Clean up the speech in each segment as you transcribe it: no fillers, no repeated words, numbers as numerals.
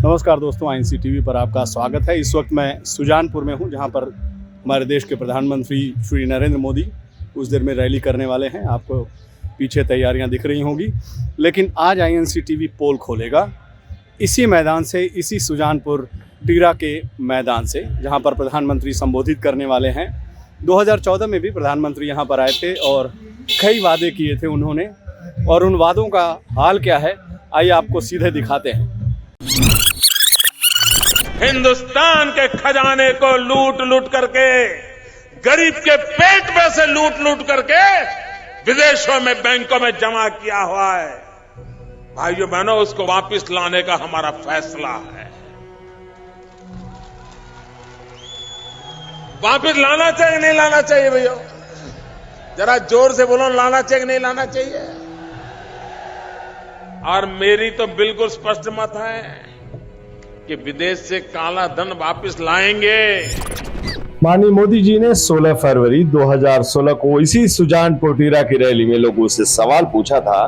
नमस्कार दोस्तों, INC TV पर आपका स्वागत है। इस वक्त मैं सुजानपुर में हूं, जहां पर हमारे देश के प्रधानमंत्री श्री नरेंद्र मोदी कुछ देर में रैली करने वाले हैं। आपको पीछे तैयारियां दिख रही होंगी, लेकिन आज INC टीवी पोल खोलेगा इसी मैदान से, इसी सुजानपुर टीरा के मैदान से, जहां पर प्रधानमंत्री संबोधित करने वाले हैं। 2014 में भी प्रधानमंत्री यहां पर आए थे और कई वादे किए थे उन्होंने, और उन वादों का हाल क्या है आइए आपको सीधे दिखाते हैं। हिंदुस्तान के खजाने को लूट लूट करके, गरीब के पेट में से लूट लूट करके विदेशों में, बैंकों में जमा किया हुआ है। भाइयों बहनों, उसको वापस लाने का हमारा फैसला है। वापस लाना चाहिए नहीं लाना चाहिए भैया? जरा जोर से बोलो, लाना चाहिए नहीं लाना चाहिए? और मेरी तो बिल्कुल स्पष्ट मत है कि विदेश से काला धन वापस लाएंगे। माननीय मोदी जी ने 16 फरवरी 2016 को इसी सुजानपुर टीरा की रैली में लोगों से सवाल पूछा था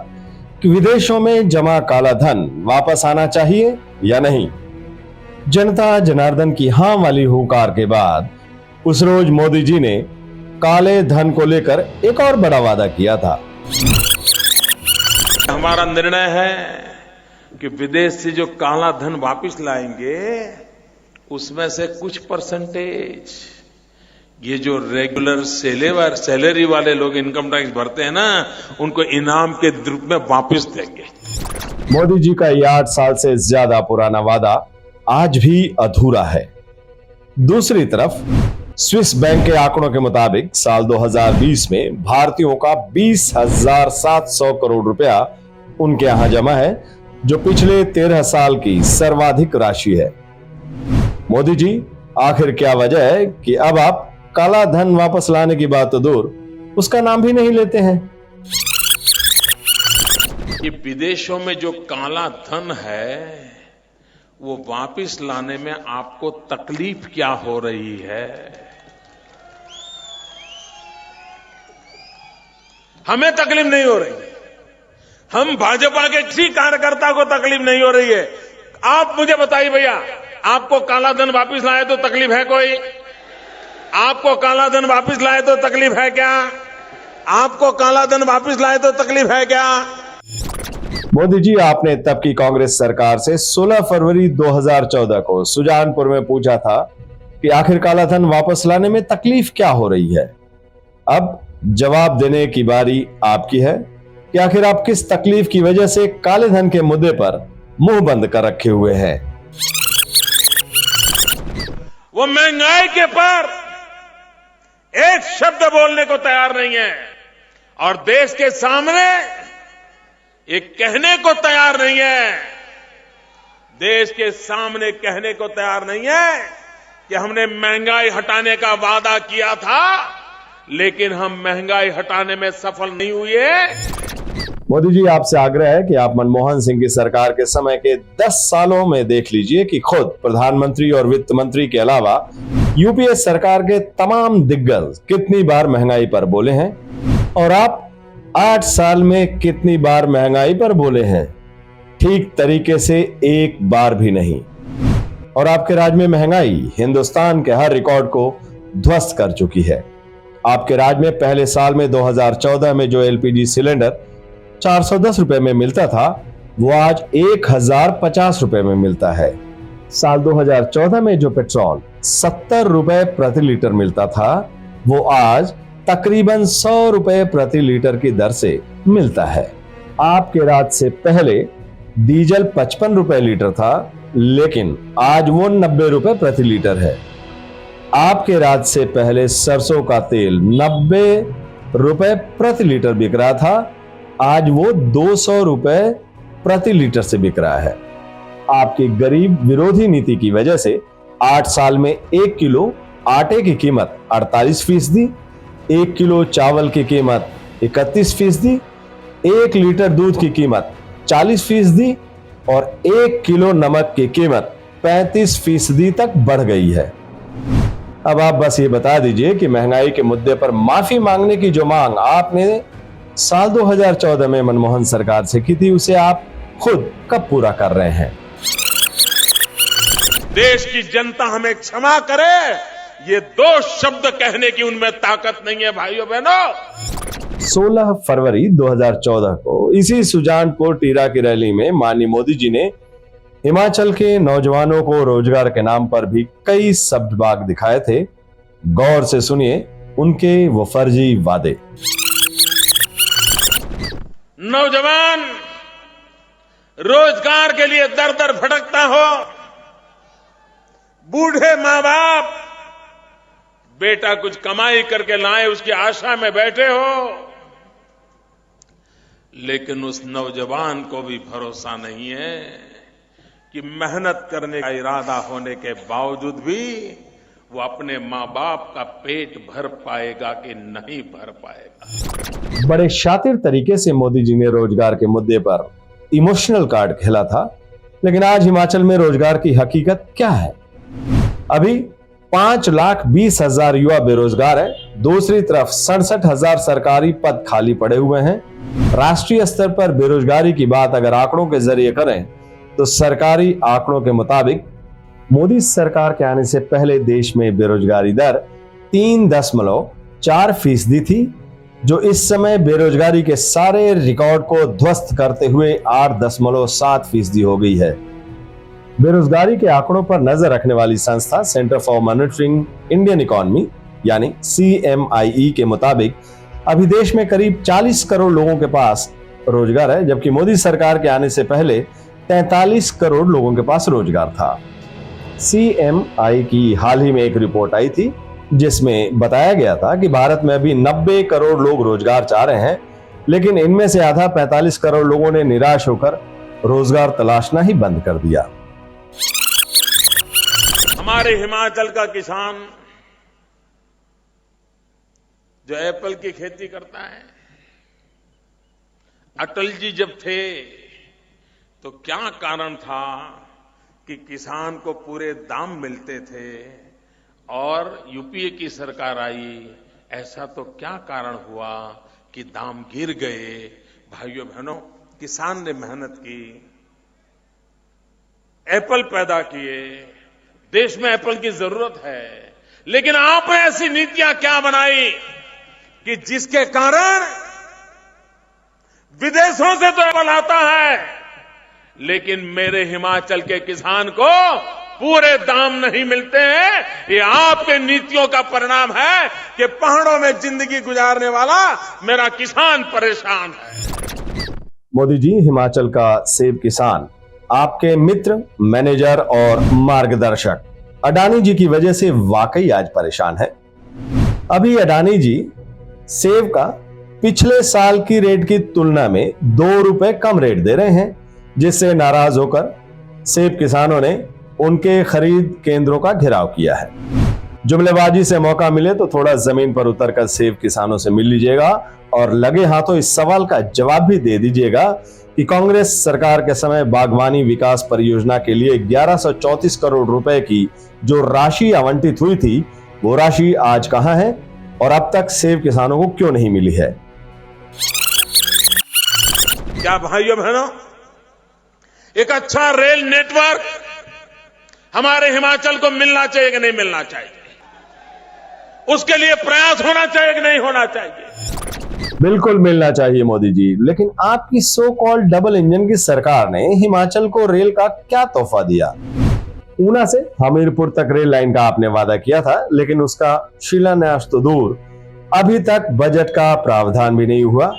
कि विदेशों में जमा काला धन वापस आना चाहिए या नहीं। जनता जनार्दन की हां वाली हुंकार के बाद उस रोज मोदी जी ने काले धन को लेकर एक और बड़ा वादा किया था। हमारा निर्णय है कि विदेश से जो काला धन वापस लाएंगे, उसमें से कुछ परसेंटेज ये जो रेगुलर सैलरी वाले लोग इनकम टैक्स भरते हैं ना, उनको इनाम के रूप में वापस देंगे। मोदी जी का ये 8 साल से ज्यादा पुराना वादा आज भी अधूरा है। दूसरी तरफ स्विस बैंक के आंकड़ों के मुताबिक साल 2020 में भारतीयों का 20,700 करोड़ रुपया उनके यहां जमा है, जो पिछले 13 साल की सर्वाधिक राशि है। मोदी जी, आखिर क्या वजह है कि अब आप काला धन वापस लाने की बात तो दूर, उसका नाम भी नहीं लेते हैं? ये विदेशों में जो काला धन है, वो वापस लाने में आपको तकलीफ क्या हो रही है? हमें तकलीफ नहीं हो रही है। हम भाजपा के किसी कार्यकर्ता को तकलीफ नहीं हो रही है। आप मुझे बताइए भैया, आपको काला धन वापस लाए तो तकलीफ है कोई? आपको काला धन वापस लाए तो तकलीफ है क्या? आपको काला धन वापस लाए तो तकलीफ है क्या? मोदी जी, आपने तब की कांग्रेस सरकार से 16 फरवरी 2014 को सुजानपुर में पूछा था कि आखिर काला धन वापस लाने में तकलीफ क्या हो रही है। अब जवाब देने की बारी आपकी है कि आखिर आप किस तकलीफ की वजह से काले धन के मुद्दे पर मुंह बंद कर रखे हुए हैं। वो महंगाई के पर एक शब्द बोलने को तैयार नहीं है, और देश के सामने ये कहने को तैयार नहीं है, देश के सामने कहने को तैयार नहीं है कि हमने महंगाई हटाने का वादा किया था, लेकिन हम महंगाई हटाने में सफल नहीं हुए। मोदी जी, आपसे आग्रह है कि आप मनमोहन सिंह की सरकार के समय के 10 सालों में देख लीजिए कि खुद प्रधानमंत्री और वित्त मंत्री के अलावा यूपीए सरकार के तमाम दिग्गज कितनी बार महंगाई पर बोले हैं, और आप 8 साल में कितनी बार महंगाई पर बोले हैं। ठीक तरीके से एक बार भी नहीं। और आपके राज्य में महंगाई हिंदुस्तान के हर रिकॉर्ड को ध्वस्त कर चुकी है। आपके राज्य में पहले साल में 2014 में जो LPG सिलेंडर 410 रुपए में मिलता था, वो आज 1050 रुपए में मिलता है। साल 2014 में जो पेट्रोल 70 रुपए प्रति लीटर मिलता था, वो आज तकरीबन 100 रुपए प्रति लीटर की दर से मिलता है। आपके राज्य से पहले डीजल 55 रुपए लीटर था, लेकिन आज वो 90 रुपए प्रति लीटर है। आपके राज्य से पहले सरसों का तेल 90 रुपए प्रति लीटर बिक रहा था, आज वो 200 रुपए प्रति लीटर से बिक रहा है। आपकी गरीब विरोधी नीति की वजह से 8 साल में 1 किलो आटे की कीमत 48%, 1 किलो चावल की कीमत 31%, 1 लीटर दूध की कीमत 40% और 1 किलो नमक की कीमत 35% तक बढ़ गई है। अब आप बस ये बता दीजिए कि महंगाई के मुद्दे पर माफी मांगने की जो मांग आपने साल 2014 में मनमोहन सरकार से की थी, उसे आप खुद कब पूरा कर रहे हैं? देश की जनता हमें क्षमा करे, ये 2 शब्द कहने की उनमें ताकत नहीं है भाइयों बहनों। 16 फरवरी 2014 को इसी सुजानपुर टीरा की रैली में माननीय मोदी जी ने हिमाचल के नौजवानों को रोजगार के नाम पर भी कई शब्द बाग दिखाए थे। गौर से सुनिए उनके वो फर्जी वादे। नौजवान रोजगार के लिए दर दर भटकता हो, बूढ़े मां बाप बेटा कुछ कमाई करके लाए उसकी आशा में बैठे हो, लेकिन उस नौजवान को भी भरोसा नहीं है कि मेहनत करने का इरादा होने के बावजूद भी वो अपने मां बाप का पेट भर पाएगा कि नहीं भर पाएगा। बड़े शातिर तरीके से मोदी जी ने रोजगार के मुद्दे पर इमोशनल कार्ड खेला था, लेकिन आज हिमाचल में रोजगार की हकीकत क्या है? अभी 5,20,000 युवा बेरोजगार है। दूसरी तरफ 67,000 सरकारी पद खाली पड़े हुए हैं। राष्ट्रीय स्तर पर बेरोजगारी की बात अगर आंकड़ों के जरिए करें तो सरकारी आंकड़ों के मुताबिक मोदी सरकार के आने से पहले देश में बेरोजगारी दर 3.4% थी, जो इस समय बेरोजगारी के सारे रिकॉर्ड को ध्वस्त करते हुए 8.7% हो गई है। बेरोजगारी के आंकड़ों पर नजर रखने वाली संस्था centre for monitoring Indian economy यानी CMIE के मुताबिक अभी देश में करीब 40 करोड़ लोगों के पास रोजगार है, जबकि मोदी सरकार के आने से पहले 43 करोड़ लोगों के पास रोजगार था। CMI की हाल ही में एक रिपोर्ट आई थी जिसमें बताया गया था कि भारत में अभी 90 करोड़ लोग रोजगार चाह रहे हैं, लेकिन इनमें से आधा 45 करोड़ लोगों ने निराश होकर रोजगार तलाशना ही बंद कर दिया। हमारे हिमाचल का किसान जो एप्पल की खेती करता है, अटल जी जब थे तो क्या कारण था कि किसान को पूरे दाम मिलते थे और यूपीए की सरकार आई, ऐसा तो क्या कारण हुआ कि दाम गिर गए? भाइयों बहनों, किसान ने मेहनत की, एप्पल पैदा किए, देश में एप्पल की जरूरत है, लेकिन आपने ऐसी नीतियां क्या बनाई कि जिसके कारण विदेशों से तो एप्पल आता है, लेकिन मेरे हिमाचल के किसान को पूरे दाम नहीं मिलते हैं। ये आपके नीतियों का परिणाम है कि पहाड़ों में जिंदगी गुजारने वाला मेरा किसान परेशान है। मोदी जी हिमाचल का सेब किसान आपके मित्र, मैनेजर और मार्गदर्शक अडानी जी की वजह से वाकई आज परेशान है। अभी अडानी जी सेब का पिछले साल की रेट की तुलना में 2 रुपए कम रेट दे रहे हैं, जिससे नाराज होकर सेब किसानों ने उनके खरीद केंद्रों का घेराव किया है। जुमलेबाजी से मौका मिले तो थोड़ा जमीन पर उतरकर सेब किसानों से मिल लीजिएगा और लगे हाथों इस सवाल का जवाब भी दे दीजिएगा कि कांग्रेस सरकार के समय बागवानी विकास परियोजना के लिए 1134 करोड़ रुपए की जो राशि आवंटित हुई थी, वो राशि आज कहां है और अब तक सेब किसानों को क्यों नहीं मिली है? क्या भाइयों बहनों, एक अच्छा रेल नेटवर्क हमारे हिमाचल को मिलना चाहिए कि नहीं मिलना चाहिए? उसके लिए प्रयास होना चाहिए कि नहीं होना चाहिए? बिल्कुल मिलना चाहिए मोदी जी, लेकिन आपकी सो कॉल्ड डबल इंजन की सरकार ने हिमाचल को रेल का क्या तोहफा दिया? ऊना से हमीरपुर तक रेल लाइन का आपने वादा किया था, लेकिन उसका शिलान्यास तो दूर, अभी तक बजट का प्रावधान भी नहीं हुआ।